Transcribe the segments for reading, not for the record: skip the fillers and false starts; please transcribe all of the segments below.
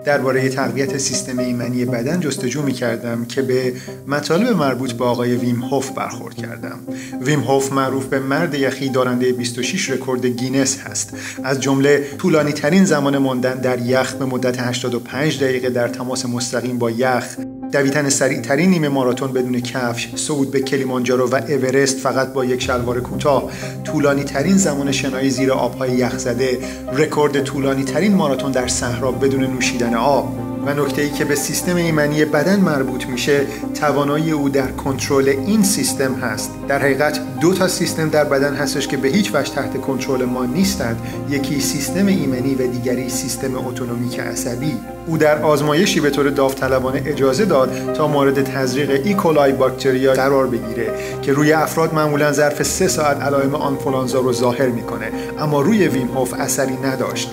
درباره تقویت سیستم ایمنی بدن جستجو می‌کردم که به مطالب مربوط به آقای ویم هوف برخورد کردم. ویم هوف معروف به مرد یخی دارنده 26 رکورد گینس هست. از جمله طولانی ترین زمان ماندن در یخ به مدت 85 دقیقه در تماس مستقیم با یخ، دویدن سریع ترین نیمه ماراتون بدون کفش، صعود به کلیمانجارو و اورست فقط با یک شلوار کوتاه، طولانی ترین زمان شنایی زیر آب‌های یخزده، رکورد طولانی ترین ماراتون در صحرا بدون نوشیدن آب. و نکته‌ای که به سیستم ایمنی بدن مربوط میشه، توانایی او در کنترل این سیستم هست. در حقیقت 2 سیستم در بدن هستش که به هیچ وجه تحت کنترل ما نیستند. یکی سیستم ایمنی و دیگری سیستم اتونومیک عصبی. او در آزمایشی به طور داوطلبانه اجازه داد تا مورد تزریق ایکولای باکتریا قرار بگیره که روی افراد معمولا ظرف 3 ساعت علائم آنفولانزا رو ظاهر میکنه، اما روی ویم هوف اثری نداشت.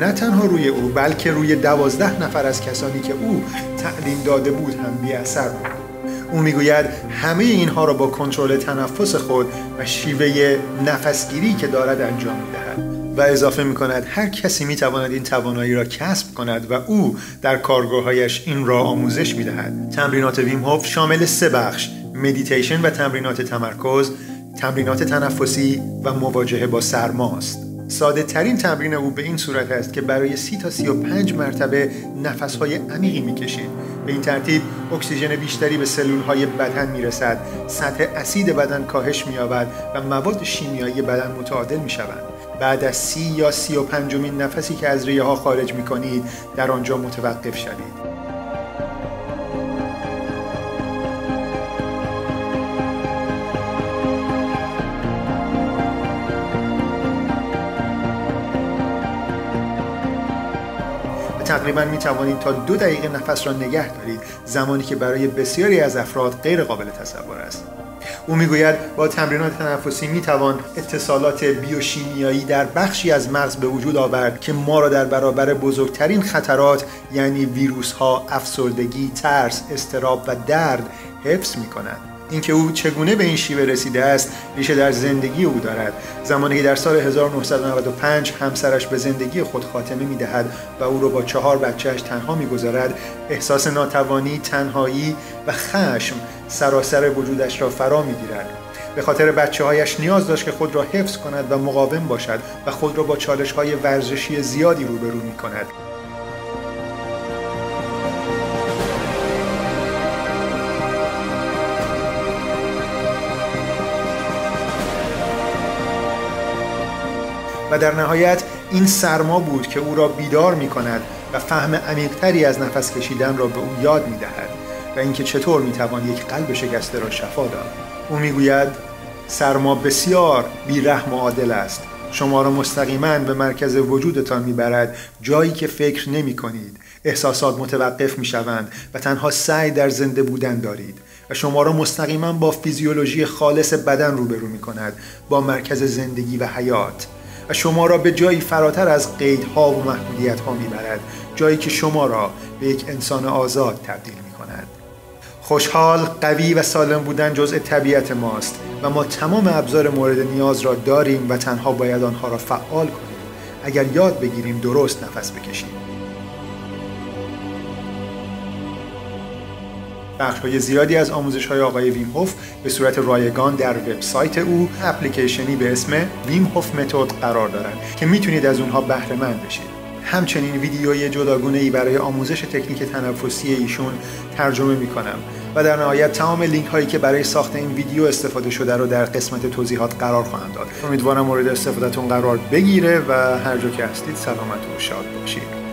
نه تنها روی او، بلکه روی 12 نفر از کسانی که او تعلیم داده بود هم بی اثر بود. او میگوید همه اینها را با کنترل تنفس خود و شیوه نفسگیری که دارد انجام میدهد. و اضافه میکند هر کسی میتواند این توانایی را کسب کند و او در کارگاه‌هایش این را آموزش میدهد. تمرینات ویم هوف شامل 3 بخش: مدیتیشن و تمرینات تمرکز، تمرینات تنفسی و مواجهه با سرماست. ساده ترین تمرین او به این صورت است که برای 30 تا 35 مرتبه نفس‌های عمیقی می‌کشید. به این ترتیب اکسیژن بیشتری به سلول‌های بدن می‌رسد، سطح اسید بدن کاهش می‌یابد و مواد شیمیایی بدن متعادل می‌شوند. بعد از 30 یا 35مین نفسی که از ریه‌ها خارج می‌کنید، در آنجا متوقف شوید. تقریبا می توانید تا 2 دقیقه نفس را نگه دارید، زمانی که برای بسیاری از افراد غیر قابل تصور است. او میگوید با تمرینات تنفسی می توان اتصالات بیوشیمیایی در بخشی از مغز به وجود آورد که ما را در برابر بزرگترین خطرات، یعنی ویروس ها، افسردگی، ترس، اضطراب و درد حفظ می کند. اینکه او چگونه به این شیوه رسیده است ریشه در زندگی او دارد. زمانی که در سال 1995 همسرش به زندگی خود خاتمه می‌دهد و او را با 4 بچه‌اش تنها می‌گذارد، احساس ناتوانی، تنهایی و خشم سراسر وجودش را فرا می‌گیرد. به خاطر بچه‌هایش نیاز داشت که خود را حفظ کند و مقاوم باشد و خود را با چالش‌های ورزشی زیادی روبرو می‌کند. و در نهایت این سرما بود که او را بیدار می کند و فهم عمیق‌تری از نفس کشیدن را به او یاد می دهد و اینکه چطور می توان یک قلب شکسته را شفا داد. او می گوید سرما بسیار بی‌رحم و عادل است. شما را مستقیما به مرکز وجودتان می برد، جایی که فکر نمی کنید. احساسات متوقف می شوند و تنها سعی در زنده بودن دارید و شما را مستقیما با فیزیولوژی خالص بدن روبرو می کند، با مرکز زندگی و حیات. و شما را به جایی فراتر از قیدها و محدودیت‌ها می‌برد، جایی که شما را به یک انسان آزاد تبدیل می‌کند. خوشحال، قوی و سالم بودن جزء طبیعت ماست و ما تمام ابزار مورد نیاز را داریم و تنها باید آنها را فعال کنیم. اگر یاد بگیریم درست نفس بکشیم. بخش‌های زیادی از آموزش‌های آقای ویم هوف به صورت رایگان در وبسایت او، اپلیکیشنی به اسم ویم هوف متد قرار دارند که میتونید از اونها بهره مند بشید. همچنین ویدیوی جداگونه‌ای برای آموزش تکنیک تنفسی ایشون ترجمه می‌کنم و در نهایت تمام لینک‌هایی که برای ساخت این ویدیو استفاده شده رو در قسمت توضیحات قرار خواهم داد. امیدوارم مورد استفادهتون قرار بگیره و هر جا که هستید سلامت و شاد باشید.